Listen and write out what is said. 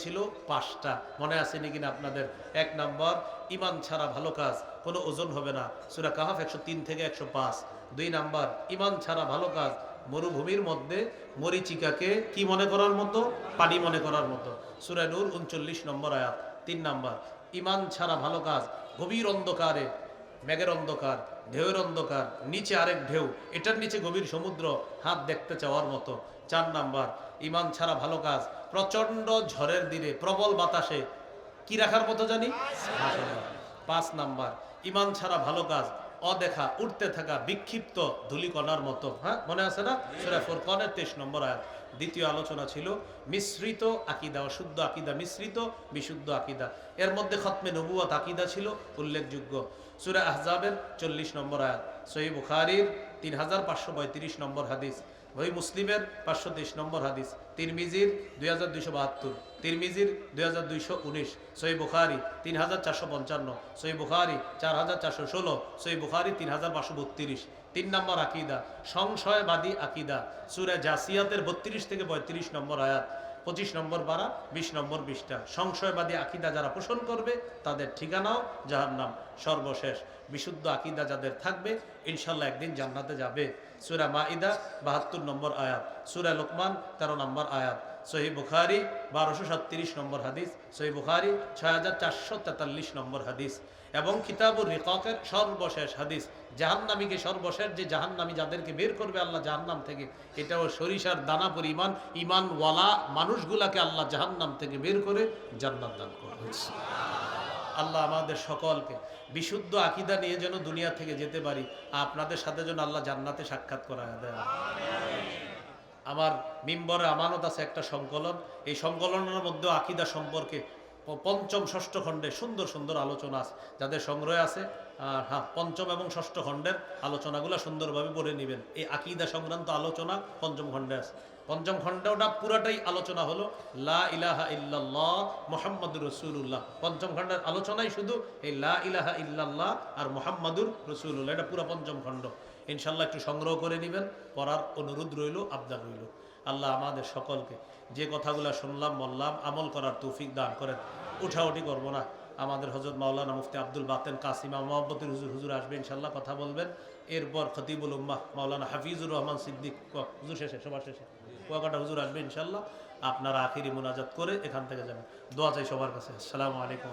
ছিল 5টা, মনে আছে নাকি না আপনাদের? 1 নাম্বার, ইমান ছাড়া ভালো কাজ কোনো ওজন হবে না, সূরা কাহাফ 103 থেকে 105। 2 নাম্বার, ইমান ছাড়া ভালো কাজ মরুভূমির মধ্যে মরিচিকাকে কি মনে করার মতো? পানি মনে করার মতো, সূরা নূর 39 নম্বর আয়াত। 3 নাম্বার, ইমান ছাড়া ভালো কাজ গভীর অন্ধকারে, মেঘের অন্ধকার, ঢেউয়ের অন্ধকার, নিচে আরেক ঢেউ, এটার নিচে গভীর সমুদ্র, হাত দেখতে চাওয়ার মতো। 4 নাম্বার, ইমান ছাড়া ভালো কাজ প্রচন্ড ঝড়ের দিনে প্রবল বাতাসে কি রাখার মতো জানি? 5 নাম্বার, ইমান ছাড়া ভালো কাজ অদেখা উঠতে থাকা বিক্ষিপ্ত ধূলিকণার মতো। হ্যাঁ, মনে আছে না? সূরা ফুরকানের 23 নম্বর আয়াত। দ্বিতীয় আলোচনা ছিল মিশ্রিত আকীদা, অশুদ্ধ আকীদা মিশ্রিত বিশুদ্ধ আকীদা। এর মধ্যে খতমে নবুয়ত আকীদা ছিল উল্লেখযোগ্য। সূরা আহজাবের 40 নম্বর আয়াত, সহিহ বুখারীর 3535 নম্বর হাদিস, ওই মুসলিমের 523 নম্বর হাদিস, তিরমিজির 2272, তিরমিজির 2219, সহিহ বুখারী 3455, সহিহ বুখারী 4416, সহিহ বুখারী 3532। 3 নম্বর আকীদা সংশয়বাদী আকীদা, সূরা জাসিয়াতের 32 থেকে 35 নম্বর আয়াত, 25 নম্বর পারা, 20 নম্বর পৃষ্ঠা। সংশয়বাদী আকীদা যারা পোষণ করবে তাদের ঠিকানাও জাহান্নাম সর্বশেষ। বিশুদ্ধ আকীদা যাদের থাকবে ইনশাল্লাহ একদিন জান্নাতে যাবে। সূরা মাইদা 72 নম্বর আয়াত, সূরা লোকমান 13 নম্বর আয়াত, সহিহ বুখারী 1237 নম্বর হাদিস, সহিহ বুখারী 6443 নম্বর হাদিস এবং কিতাবুর রিকাকের সর্বশেষ হাদিস। জাহান্নামীকে সর্বশেষ যে জাহান্নামী যাদেরকে বের করবে আল্লাহ জাহান্নাম থেকে, এটাও সরিষার দানা পরিমাণ ইমানওয়ালা মানুষগুলাকে আল্লাহ জাহান্নাম থেকে বের করে জান্নাত দান করবে। আল্লাহ আমাদের সকলকে বিশুদ্ধ আকীদা নিয়ে যেন দুনিয়া থেকে যেতে পারি, আপনাদের সাথে যেন আল্লাহ জান্নাতে সাক্ষাৎ করায় দেয়। আমার মিম্বরে আমানত আছে একটা সংকলন, এই সংকলনের মধ্যে আকীদা সম্পর্কে পঞ্চম ষষ্ঠ খণ্ডে সুন্দর সুন্দর আলোচনা আছে, যাদের সংগ্রহে আছে। হ্যাঁ, পঞ্চম এবং ষষ্ঠ খণ্ডের আলোচনাগুলো সুন্দরভাবে পড়ে নেবেন। এই আকীদা সংক্রান্ত আলোচনা পঞ্চম খণ্ডে আছে। পঞ্চম খণ্ডটা পুরাটাই আলোচনা হলো লা ইলাহা ইল্লাল্লাহ মুহাম্মাদুর রাসূলুল্লাহ। পঞ্চম খণ্ডের আলোচনাই শুধু এই লা ইলাহা ইল্লাল্লাহ আর মুহাম্মাদুর রাসূলুল্লাহ, এটা পুরো পঞ্চম খণ্ড। ইনশাল্লাহ একটু সংগ্রহ করে নেবেন, পড়ার অনুরোধ রইল, আবদার রইল। আল্লাহ আমাদের সকলকে যে কথাগুলো শুনলাম বললাম আমল করার তৌফিক দান করেন। উঠাউঠি করবো না। আমাদের হযরত মাওলানা মুফতি আব্দুল বাতেন কাসিমা মোহাম্মতুল হুজুর আসবে ইনশাল্লাহ, কথা বলবেন। এরপর খতিবুল উম্মাহ মাওলানা হাফিজুর রহমান সিদ্দিক হুজুর শেষে, সবার শেষে কুয়াকাটা হুজুর আসবে ইনশাল্লাহ। আপনারা আখিরি মুনাজাত করে এখান থেকে যাবেন। দোয়া চাই সবার কাছে। আসসালামু আলাইকুম।